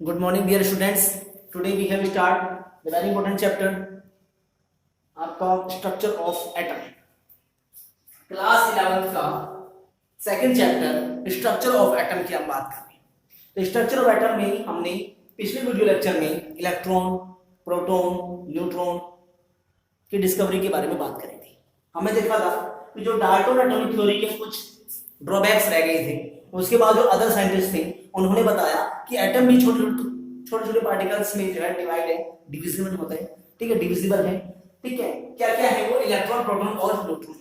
Good morning, dear students. Today we have start the very important chapter आपका structure of atom class 11th का second chapter structure of atom की हम बात कर रहे हैं। तो स्ट्रक्चर ऑफ एटम में हमने पिछले वीडियो लेक्चर में इलेक्ट्रॉन, प्रोटॉन, न्यूट्रॉन की डिस्कवरी के बारे में बात करी थी। हमें देखा था कि जो डाल्टन एटॉमिक थ्योरी के कुछ ड्रॉबैक्स रह गए थे, उसके बाद जो अदर साइंटिस्ट थे उन्होंने बताया कि एटम भी छोटे छोटे पार्टिकल्स में जो है डिवाइड है, डिविजिबल होता है, ठीक है, डिविजिबल है, ठीक है। क्या क्या है वो? इलेक्ट्रॉन, प्रोटॉन और न्यूट्रॉन।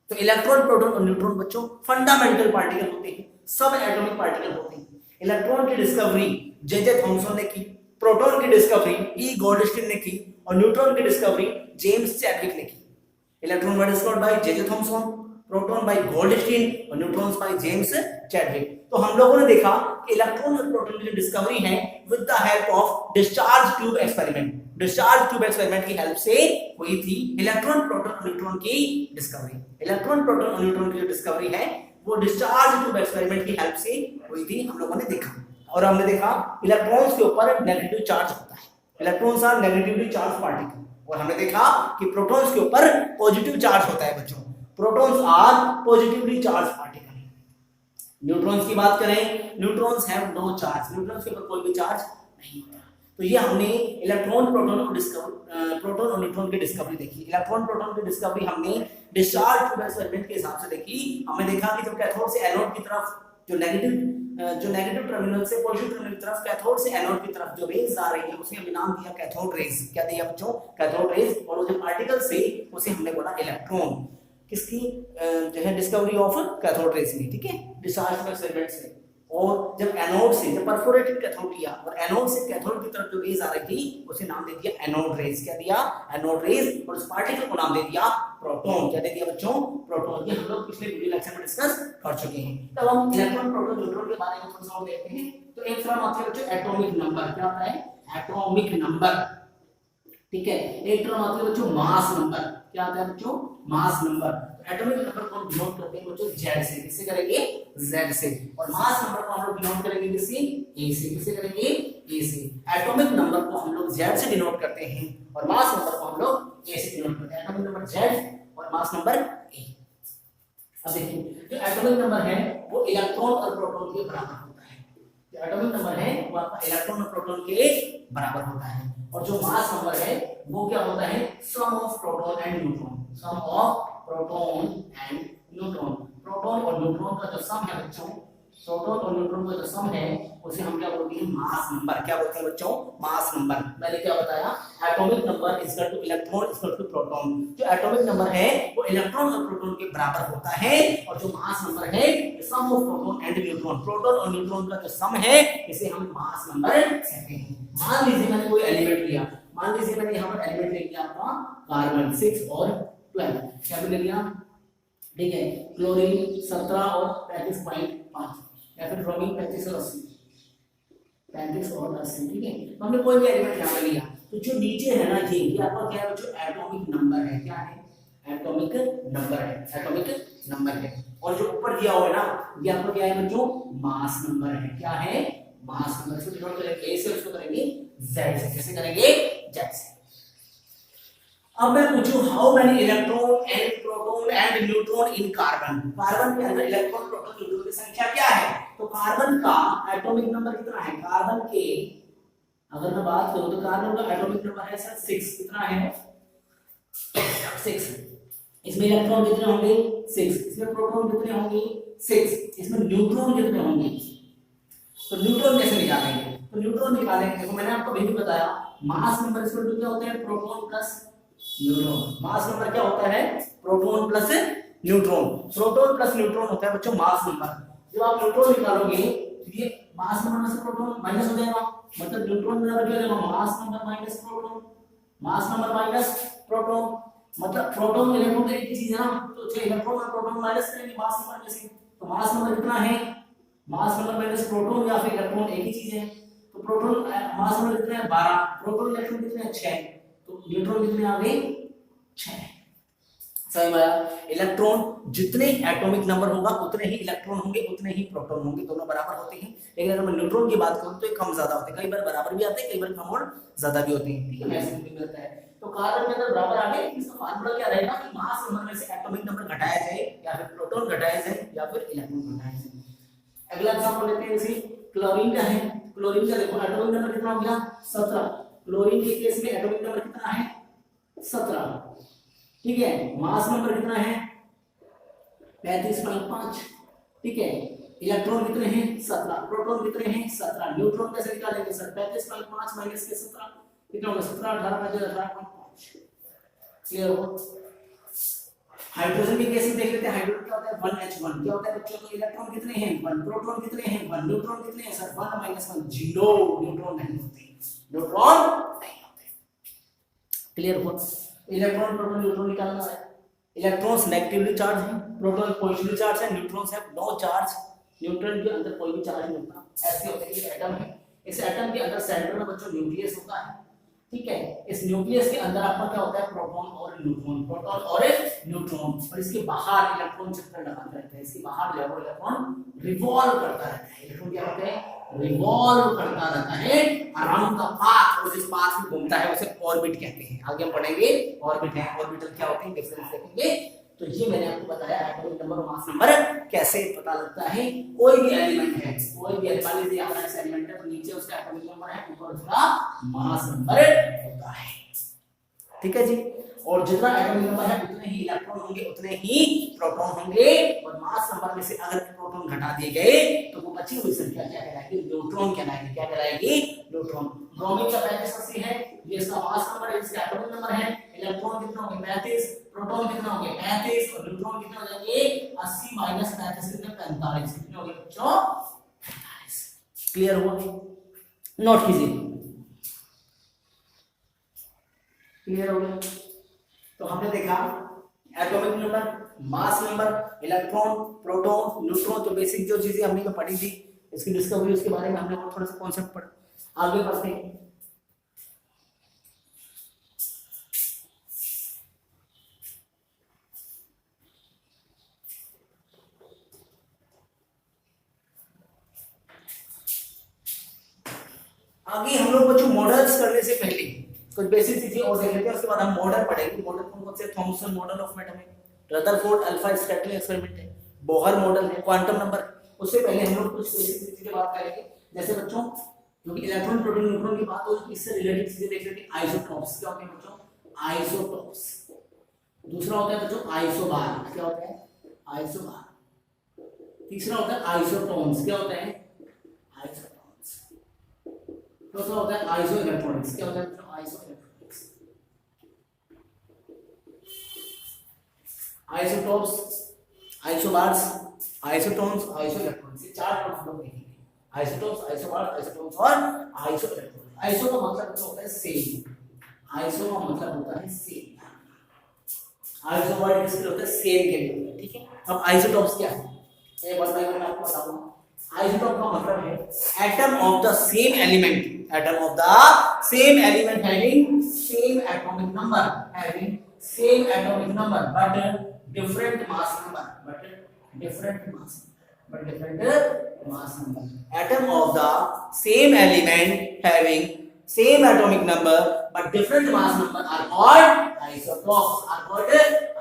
तो इलेक्ट्रॉन, प्रोटॉन और न्यूट्रॉन बच्चों फंडामेंटल पार्टिकल होते हैं, सब एटॉमिक पार्टिकल होते हैं। इलेक्ट्रॉन की डिस्कवरी जे थॉमसन ने की, प्रोटॉन की डिस्कवरी ई गोल्डस्टीन ने की और न्यूट्रॉन की डिस्कवरी जेम्स चैडविक ने की। Electron were discovered by J Thomson, proton by Goldstein और न्यूट्रॉन्स बाय जेम्स चैडविक। तो हम लोगों ने देखा कि इलेक्ट्रॉन और प्रोटॉन की जो डिस्कवरी है with the help of discharge tube experiment, discharge tube experiment की हेल्प से हुई थी इलेक्ट्रॉन, प्रोटॉन और न्यूट्रॉन की डिस्कवरी। इलेक्ट्रॉन, प्रोटॉन और न्यूट्रॉन की जो डिस्कवरी है वो डिस्चार्ज ट्यूब एक्सपेरिमेंट की हेल्प से हुई थी, हम लोगों ने देखा। और हमने देखा इलेक्ट्रॉन्स के ऊपर नेगेटिव चार्ज होता है, electrons are negatively charged particle. और हमने देखा कि प्रोटॉन्स के ऊपर पॉजिटिव चार्ज होता है बच्चों, protons are positively charged particle. Neutrons की बात करें, neutrons have no charge, neutrons के ऊपर कोई भी चार्ज नहीं होता। तो ये हमने इलेक्ट्रॉन, प्रोटॉन और प्रोटॉन और न्यूट्रॉन की डिस्कवरी देखी। इलेक्ट्रॉन, प्रोटॉन की डिस्कवरी हमने डिस्चार्ज ट्यूब एक्सपेरिमेंट के हिसाब से देखी। हमने देखा कि जब कैथोड से एनोड की तरफ जो नेगेटिव टर्मिनल से पॉजिटिव टर्मिनल की तरफ, कैथोड से एनोड की तरफ जो रेज आ रही है उसे हमने नाम दिया कैथोड रेज। क्या दिया बच्चों? Cathode rays. और वो जो पार्टिकल से उसे हमने बोला इलेक्ट्रॉन। किसकी जो है डिस्कवरी ऑफ कैथोड रेज में, ठीक है, डिस्चार्ज एक्सपेरिमेंट से। और जब एनोड से, जब परफोरेटेड कैथोड किया और एनोड से कैथोड की तरफ जो रेज आ रही थी उसे नाम दे दिया एनोड रेज। क्या दिया? Anode rays. और उस पार्टिकल को नाम दे दिया प्रोटॉन। क्या दे दिया बच्चों? प्रोटॉन। ये हम लोग पिछले वीडियो लेक्चर में डिस्कस कर चुके हैं। तब हम इलेक्ट्रॉन, प्रोटॉन, न्यूट्रॉन के बारे में थोड़ा सा और देखते हैं। तो एक टर्म आती है बच्चों एटॉमिक नंबर। क्या होता है? एटॉमिक नंबर, ठीक है। एक टर्म आती है बच्चों मास नंबर। क्या आता है बच्चों? Mass number. एटॉमिक नंबर को हम डिनोट करते हैं बच्चों Z से। किससे करेंगे? Z से। और मास नंबर को हम लोग डिनोट करेंगे किससे? A से। किससे करेंगे? A से। एटॉमिक नंबर को हम लोग Z से डिनोट करते हैं और मास नंबर को हम लोग A से डिनोट करते हैं। एटॉमिक नंबर Z और मास नंबर A। अब देखिए जो एटॉमिक नंबर है वो इलेक्ट्रॉन और प्रोटॉन के बराबर होता है। जो एटॉमिक नंबर है वो आपका इलेक्ट्रॉन और प्रोटॉन के बराबर होता है। और जो मास नंबर है वो क्या होता है? Sum of proton and neutron. Sum of proton and neutron. Proton और न्यूट्रॉन का जो सम है बच्चों, प्रोटॉन और न्यूट्रॉन का जो सम है उसे हम क्या बोलते हैं? Mass number. क्या बोलते हैं बच्चों? Mass number. मैंने क्या बताया? Atomic number is equal to electron is equal to proton. जो एटॉमिक नंबर है वो इलेक्ट्रॉन और प्रोटॉन के बराबर होता है। और जो मास नंबर है sum of proton and neutron. Proton और न्यूट्रॉन का जो सम है इसे हम मास नंबर कहते हैं। मान लीजिए मैंने कोई एलिमेंट लिया, मान लीजिए मैंने यहाँ पर एलिमेंट ले लिया आपका कार्बन 6 और 12। क्या ले लिया? ठीक है। क्लोरीन 17 और 35.5 या फिर ब्रोमीन 35 और 80, 35 और 80, ठीक है। तो हमने कोई भी एलिमेंट यहाँ पे लिया। तो जो नीचे है ना ये आपका क्या है बच्चों? एटॉमिक नंबर है। क्या है? एटॉमिक नंबर है। एटॉमिक नंबर है। और जो ऊपर दिया हुआ है ना ये आपका क्या है बच्चों? मास नंबर है। क्या है? Mass number. इसको डिनोट करेंगे A से, उसको करेंगे Z से। कैसे करेंगे? Z से। अब मैं पूछूं how many electron and proton and neutron in carbon. Carbon के अंदर इलेक्ट्रॉन, प्रोटॉन, न्यूट्रॉन की संख्या क्या है? तो कार्बन का एटॉमिक नंबर कितना है? कार्बन के अगर मैं बात करूं तो कार्बन का एटॉमिक नंबर है सर 6। कितना है? 6। इसमें इलेक्ट्रॉन कितने होंगे? 6। इसमें प्रोटॉन कितने होंगे? 6। इसमें न्यूट्रॉन कितने होंगे? तो न्यूट्रॉन कैसे निकालेंगे? तो न्यूट्रॉन निकालेंगे, देखो मैंने आपको भी बताया मास नंबर इक्वल टू क्या होता है? Proton plus neutron. मास नंबर क्या होता है? Proton plus neutron. Proton plus neutron होता है बच्चों मास नंबर। जब आप न्यूट्रॉन निकालोगे तो ये मास नंबर में से प्रोटॉन माइनस हो जाएगा, मतलब न्यूट्रॉन बराबर क्या हो जाएगा? Mass number minus proton. Mass number minus proton मतलब प्रोटॉन इलेक्ट्रॉन एक ही चीज है ना, तो जो इलेक्ट्रॉन और प्रोटॉन माइनस करेंगे मास नंबर में से। तो मास नंबर कितना है? मास नंबर माइनस प्रोटॉन या फिर इलेक्ट्रॉन एक ही चीज है। तो प्रोटॉन मास नंबर कितना है? 12। प्रोटॉन इलेक्ट्रॉन कितने हैं? 6। तो न्यूट्रॉन कितने आ गए? 6। समझ में आया? इलेक्ट्रॉन जितने एटॉमिक नंबर होगा उतने ही इलेक्ट्रॉन होंगे, उतने ही प्रोटॉन होंगे, दोनों बराबर होते हैं। लेकिन अगर मैं न्यूट्रॉन की बात करूं तो ये कम ज्यादा होते हैं, कई बार बराबर भी आते हैं, कई बार कम और ज्यादा भी होते हैं। ठीक है, ऐसे भी मिलता है। तो कार्बन के अंदर बराबर आ गए, इसका फार्मूला क्या रहेगा कि मास नंबर में से एटॉमिक नंबर घटाया जाए या फिर प्रोटॉन घटाया जाए या फिर इलेक्ट्रॉन घटाया जाए। अगला एग्जांपल लेते हैं, जैसे क्लोरीन का है। क्लोरीन का देखो एटॉमिक नंबर कितना हो गया 17। क्लोरीन के केस में एटॉमिक नंबर कितना है 17। ठीक है, मास नंबर कितना है 35.5। ठीक है, इलेक्ट्रॉन कितने हैं 17, प्रोटॉन कितने हैं 17। न्यूट्रॉन कैसे निकालेंगे सर? 35.5 माइनस के 17 कितना होगा 17 18 18.5। क्लियर हो? हाइड्रोजन के केस में देख लेते हैं। हाइड्रोजन क्या होता है 1H1। क्या होता है बच्चों? तो इलेक्ट्रॉन कितने हैं 1, प्रोटॉन कितने हैं 1, न्यूट्रॉन कितने हैं सर 1 माइनस 1 0। न्यूट्रॉन नहीं होते, न्यूट्रॉन नहीं होते। क्लियर हो? इलेक्ट्रॉन प्रोटॉन न्यूट्रॉन निकालना है। इलेक्ट्रॉन्स नेगेटिवली चार्ज है, प्रोटॉन पॉजिटिवली चार्ज है, न्यूट्रॉन्स है नो चार्ज। न्यूट्रॉन के अंदर कोई भी चार्ज नहीं होता। ऐसे होते हैं ये एटम है। इस एटम के अंदर सेंटर में बच्चों न्यूक्लियस होता है। ठीक है, इस न्यूक्लियस के अंदर आपका क्या होता है प्रोटॉन और न्यूट्रॉन, प्रोटॉन और न्यूट्रॉन। और इसके बाहर इलेक्ट्रॉन चक्कर लगाता रहता है। इसके बाहर जो है वो इलेक्ट्रॉन रिवॉल्व करता रहता है। इलेक्ट्रॉन क्या होता है रिवॉल्व करता रहता है अराउंड द पाथ, और जिस पाथ में घूमता है उसे ऑर्बिट कहते हैं। आगे हम पढ़ेंगे ऑर्बिट है, ऑर्बिटल क्या होते हैं डिफरेंस देखेंगे। तो ये मैंने आपको बताया एटॉमिक नंबर और मास नंबर कैसे पता लगता है। कोई भी एलिमेंट है, कोई भी एलिमेंट है, हमारा एलिमेंट है तो नीचे उसका एटॉमिक नंबर है, ऊपर उसका मास नंबर होता है। ठीक है जी, और जितना एटॉमिक नंबर है उतने ही इलेक्ट्रॉन होंगे, उतने ही प्रोटॉन होंगे। और मास नंबर में से अगर प्रोटॉन घटा दिए गए तो वो बची हुई संख्या क्या कहलाएगी न्यूट्रॉन कहलाएगी। क्या कहलाएगी न्यूट्रॉन। ब्रोमीन का 3580 है, ये इसका मास नंबर है, इसका एटॉमिक नंबर है। इलेक्ट्रॉन कितना होंगे 35, प्रोटॉन कितना होंगे 35 और न्यूट्रॉन कितना हो जाएंगे 80 माइनस 35 कितने 45 कितने हो गए बच्चों 45। क्लियर हुआ? नोट कीजिए। क्लियर हो गया? तो हमने देखा atomic number, mass number, electron, proton, neutron, तो बेसिक जो चीजें हमने जो पढ़ी थी इसकी डिस्कवरी, उसके बारे में हमने और थोड़ा सा कॉन्सेप्ट पढ़ा। आगे बढ़ते हैं। आगे हम लोग बच्चों मॉडल्स करने से पहले कुछ बेसिक चीजें और देख लेते हैं, उसके बाद हम मॉडल पढ़ेंगे। मॉडल कौन से? थॉमसन मॉडल ऑफ एटम है, रदरफोर्ड अल्फा स्कैटरिंग एक्सपेरिमेंट है, बोहर मॉडल है, क्वांटम नंबर। उससे पहले हम लोग कुछ बेसिक चीजें बात करेंगे। जैसे बच्चों क्योंकि इलेक्ट्रॉन प्रोटॉन न्यूट्रॉन की बात हो तो इससे रिलेटेड चीजें देख लेते हैं। आइसोटॉप्स क्या होते हैं बच्चों? आइसोटॉप्स। दूसरा होता है बच्चों आइसोबार। क्या होता है? आइसोबार। तीसरा होता है आइसोटोन्स। क्या होता है? आइसोटोन्स। चौथा होता है आइसो इलेक्ट्रॉनिक्स। क्या होता है बच्चों? Iso electronics. Isotopes, isobars, isotones, iso electronics, ये चार टर्म हम लोग देखेंगे। आइसोटॉप्स, आइसोबार्स, आइसोटोन्स और आइसो इलेक्ट्रॉनिक्स। आइसो का मतलब होता है सेम। आइसो का मतलब होता है सेम। आइसो वर्ड किसके लिए होता है? सेम के लिए। ठीक है, अब आइसोटॉप्स क्या है एक बार मैं आपको बताऊंगा। आइसोटॉप का मतलब है atom of the same element, atom of the same element having same atomic number, having same atomic number but different mass number, but different mass number. Atom of the same element having same atomic number but different mass number are called isotopes. Are called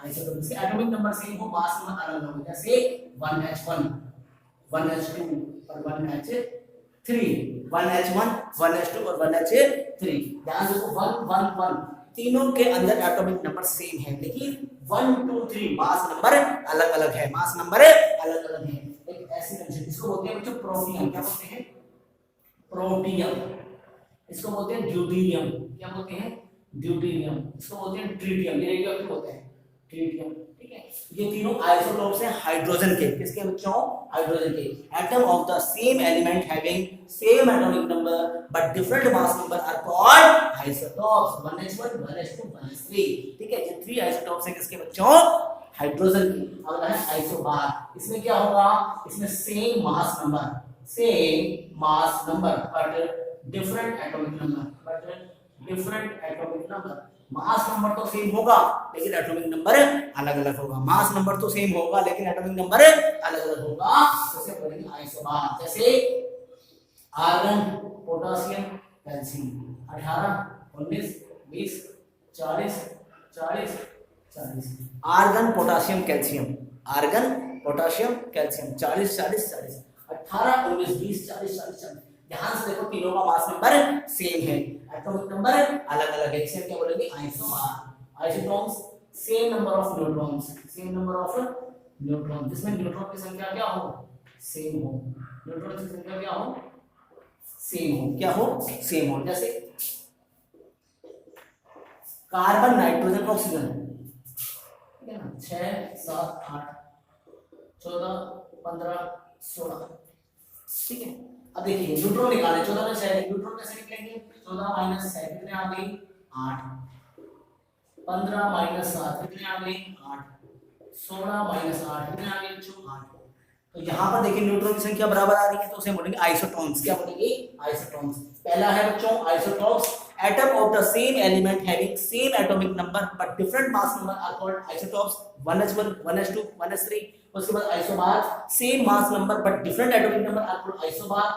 isotopes. atomic number same हो, mass number अलग हो, जैसे 1H1, 1H2 और 1H3, 1H1, 1H2 और 1H3। ध्यान देखो 1 1 1 तीनों के अंदर एटॉमिक नंबर सेम है, लेकिन 1 2 3 मास नंबर अलग अलग है। मास नंबर अलग अलग है। एक ऐसी कंडीशन इसको बोलते हैं बच्चों प्रोटियम। क्या बोलते हैं? प्रोटियम। इसको बोलते हैं ड्यूटेरियम। क्या बोलते हैं? ड्यूटेरियम। इसको बोलते हैं ट्रिटियम। ये रेडियो एक्टिव होते हैं ट्रिटियम। ठीक है, ये तीनों आइसोटॉप्स हैं हाइड्रोजन के। किसके बच्चों? हाइड्रोजन के। Atom of the same element having same atomic number but different mass number are called isotopes. 1H1, 1H2, 1H3। ठीक है, ये 3 आइसोटॉप्स हैं किसके बच्चों? हाइड्रोजन की। अगला है आइसोबार। इसमें क्या होगा? इसमें same mass number but different atomic number, but different atomic number. Mass number तो सेम होगा लेकिन एटॉमिक नंबर अलग अलग होगा। मास नंबर तो सेम होगा लेकिन एटॉमिक नंबर अलग अलग होगा। जैसे बोलेंगे आइसोबार, जैसे argon, potassium, calcium. 18, 19, 20, 40, 40, 40। Argon, potassium, calcium, argon, potassium, calcium. 40, 40, 40। 18, 19, 20, 40, 40, 40। ध्यान से देखो तीनों का मास नंबर सेम है, एटॉमिक नंबर अलग अलग है। इसे क्या बोलेंगे? Isobar. Isotones, same number of neutrons, same number of neutron, जिसमें न्यूट्रॉन की संख्या क्या हो? सेम हो। न्यूट्रॉन की संख्या क्या हो? सेम हो। क्या हो? सेम हो। जैसे कार्बन, नाइट्रोजन, ऑक्सीजन, ठीक है ना? 6, 7, 8, 14, 15, 16, ठीक है। अब देखिए न्यूट्रॉन निकाले, 14 में 6, न्यूट्रॉन कैसे निकलेंगे? 14 माइनस 6 कितने आ गए? 8। 15 माइनस 7 कितने आ गए? 8। 16 माइनस 8 कितने आ गए बच्चों? 8। तो यहाँ पर देखिए न्यूट्रॉन की संख्या बराबर आ रही है तो उसे बोलेंगे आइसोटॉन्स। क्या बोलेंगे? आइसोटॉन्स। पहला है बच्चों isotones, atom of the same element having same atomic number but different mass number are called isotopes. 1s1, 1s2, 1s3। उसके बाद isobar, same mass number but different atomic number are called isobar.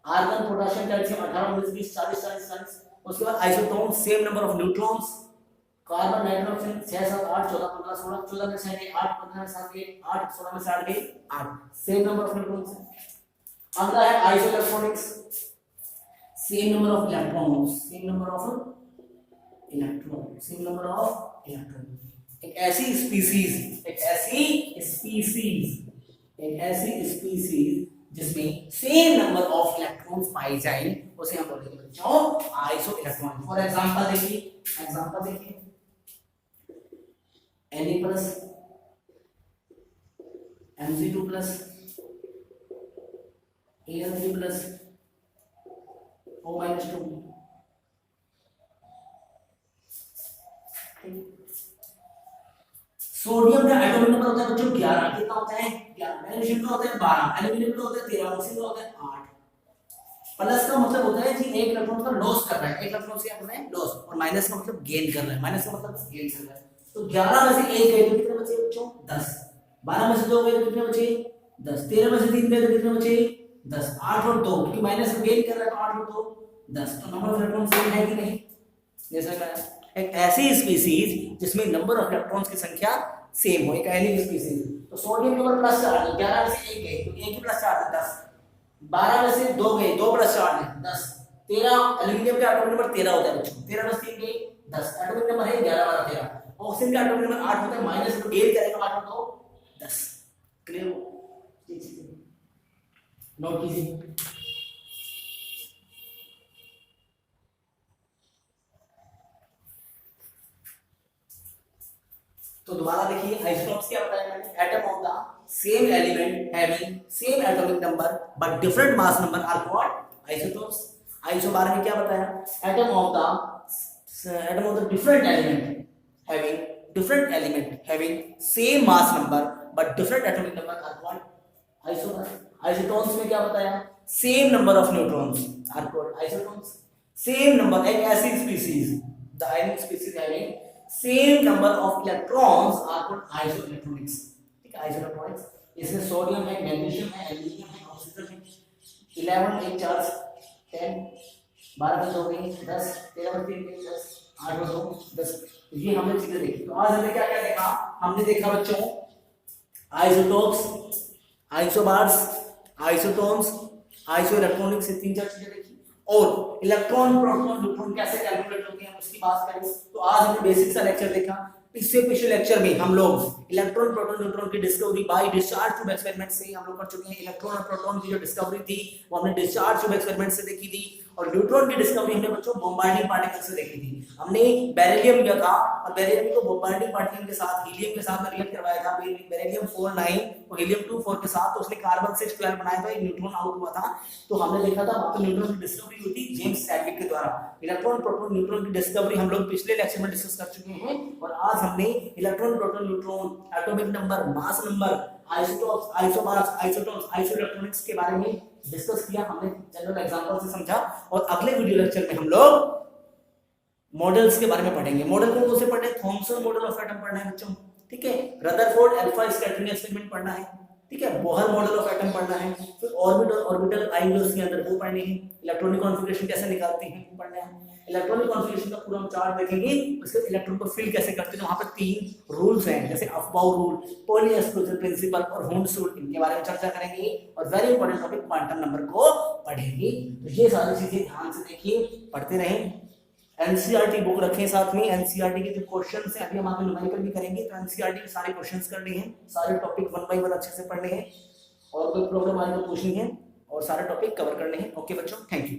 Argon, potassium, calcium 18, 19, 20, 40, 40, 40। उसके बाद isotone, same number of neutrons. Carbon, nitrogen 6, 7, 8, 14, 15, 16। 14 में 6 8, 15 में 7 8, 16 में 7 8, same number of neutrons. अगला है iso electronics, same number of electrons, same number of electron, same number of electron. एक ऐसी species, एक ऐसी स्पीसीज जिसमें सेम नंबर ऑफ इलेक्ट्रॉन्स पाए जाए उसे हम बोलेंगे बच्चों आइसो इलेक्ट्रॉनिक। फॉर एग्जांपल देखिए Na plus, Mg2 plus, Al3 plus, O minus 2। Sodium का एटॉमिक नंबर होता है बच्चों 11। कितना होता है? 11। मैग्नीशियम का होता है 12, एल्यूमिनियम का होता है 13, ऑक्सीजन का होता है 8। प्लस का मतलब होता है कि एक इलेक्ट्रॉन का लॉस कर रहा है, एक इलेक्ट्रॉन से क्या कर रहा है? लॉस। और माइनस का मतलब गेन कर रहा है, माइनस का मतलब गेन कर रहा है। तो 11 में से 1 गए तो कितने बचे बच्चों? 10। 12 में से 2 गए तो कितने बचे? 10। 13 में से 3 गए तो कितने बचे? 10। 8 और 2 क्योंकि माइनस का गेन कर रहा है तो 8 और 2 10। तो नंबर ऑफ इलेक्ट्रॉन सेम है कि नहीं? जैसा कहा एक ऐसी स्पीसीज जिसमें नंबर ऑफ इलेक्ट्रॉन्स की संख्या सेम हो, एक ऐसी स्पीसीज। तो सोडियम के ऊपर प्लस चार्ज है, 11 में से 1 गए तो 1 ही प्लस चार्ज है 10। 12 में से 2 गए, 2 प्लस चार्ज है 10। 13 एल्यूमिनियम का एटॉमिक नंबर 13 होता है बच्चों, 13 में से 3 गए 10, एटॉमिक नंबर है 11 12 13। ऑक्सीजन का एटॉमिक नंबर 8 होता है, माइनस को गेन करेगा 8 और 2 10। क्लियर हो? नोट कीजिए। तो दोबारा देखिए आइसोटॉप्स क्या बताया मैंने? Atom of the same element having same atomic number but different mass number are called isotopes. Isobar में क्या बताया? Atom of the different element having same mass number but different atomic number are called isobar. Isotones में क्या बताया? Same number of neutrons are called isotones. Same number, एक ऐसी species, the ionic species having same number of electrons are called isoelectronics. ठीक है, आइसोइलेक्ट्रॉनिक्स। इसमें sodium है, magnesium है, एल्यूमिनियम है, ऑक्सीजन है। 11 एक चार्ज 10, 12 में 2 गए 10, 13 में 3 गए 10, 8 में 2 10। ये हमने चीजें देखी। तो आज हमने क्या क्या देखा? हमने देखा बच्चों आइसोटॉप्स, आइसोबार्स, आइसोटोन्स, आइसोइलेक्ट्रॉनिक्स, से 3-4 चीजें देखी। और इलेक्ट्रॉन, प्रोटॉन, न्यूट्रॉन कैसे कैलकुलेट होते हैं उसकी बात करें। तो आज हमने बेसिक सा लेक्चर देखा। इससे पिछले लेक्चर में हम लोग इलेक्ट्रॉन, प्रोटॉन, न्यूट्रॉन की discovery by discharge tube experiment से हम लोग कर चुके हैं। इलेक्ट्रॉन और प्रोटॉन की जो डिस्कवरी थी वो हमने डिस्चार्ज ट्यूब एक्सपेरिमेंट से देखी थी। और न्यूट्रॉन की डिस्कवरी हमने बच्चों बॉम्बार्डिंग पार्टिकल से देखी थी। हमने बेरिलियम लिया था और बेरिलियम को बॉम्बार्डिंग पार्टिकल के साथ, हीलियम के साथ रिएक्ट करवाया था। बेरिलियम 49 और हीलियम 24 के साथ, तो उसने कार्बन 612 बनाया था, एक न्यूट्रॉन आउट हुआ था। तो हमने देखा था वहां पे न्यूट्रॉन की डिस्कवरी हुई थी जेम्स चैडविक के द्वारा। इलेक्ट्रॉन, प्रोटॉन, न्यूट्रॉन की डिस्कवरी हम लोग पिछले लेक्चर में डिस्कस कर चुके हैं। और आज हमने electron, proton, neutron, atomic number, mass number, isotopes, isobars, isotones, isoelectronics के बारे में डिस्कस किया। हमने जनरल एग्जांपल से समझा। और अगले वीडियो लेक्चर में हम लोग मॉडल्स के बारे में पढ़ेंगे। मॉडल कौन से पढ़ने हैं? थॉमसन मॉडल ऑफ एटम पढ़ना है बच्चों, ठीक है। रदरफोर्ड अल्फा स्कैटरिंग एक्सपेरिमेंट पढ़ना है, ठीक है। बोहर मॉडल ऑफ एटम पढ़ना है, फिर ऑर्बिटल आइडियल्स के अंदर वो पढ़ने हैं, इलेक्ट्रॉनिक कॉन्फ़िगरेशन कैसे निकालते हैं वो पढ़ना है, इलेक्ट्रॉनिक कॉन्फ़िगरेशन का पूरा हम चार्ट देखेंगे, उसके इलेक्ट्रॉन को फिल कैसे करते हैं। वहां पर 3 रूल्स हैं, जैसे Aufbau rule, poly exclusion principle और होम्स रूल, इनके बारे में चर्चा करेंगे। और very important topic quantum number को पढ़ेंगे। तो ये सारी चीजें ध्यान से देखिए, पढ़ते रहें। एनसीईआरटी बुक रखें साथ में, एनसीईआरटी के जो क्वेश्चंस हैं अभी हम आपको न्यूमेरिकल भी करेंगे, तो एनसीईआरटी के सारे क्वेश्चंस करने हैं, सारे टॉपिक 1 बाय 1 अच्छे से पढ़ने हैं, और कोई प्रॉब्लम आए तो पूछनी है, और सारे टॉपिक कवर करने हैं। ओके बच्चों, थैंक यू।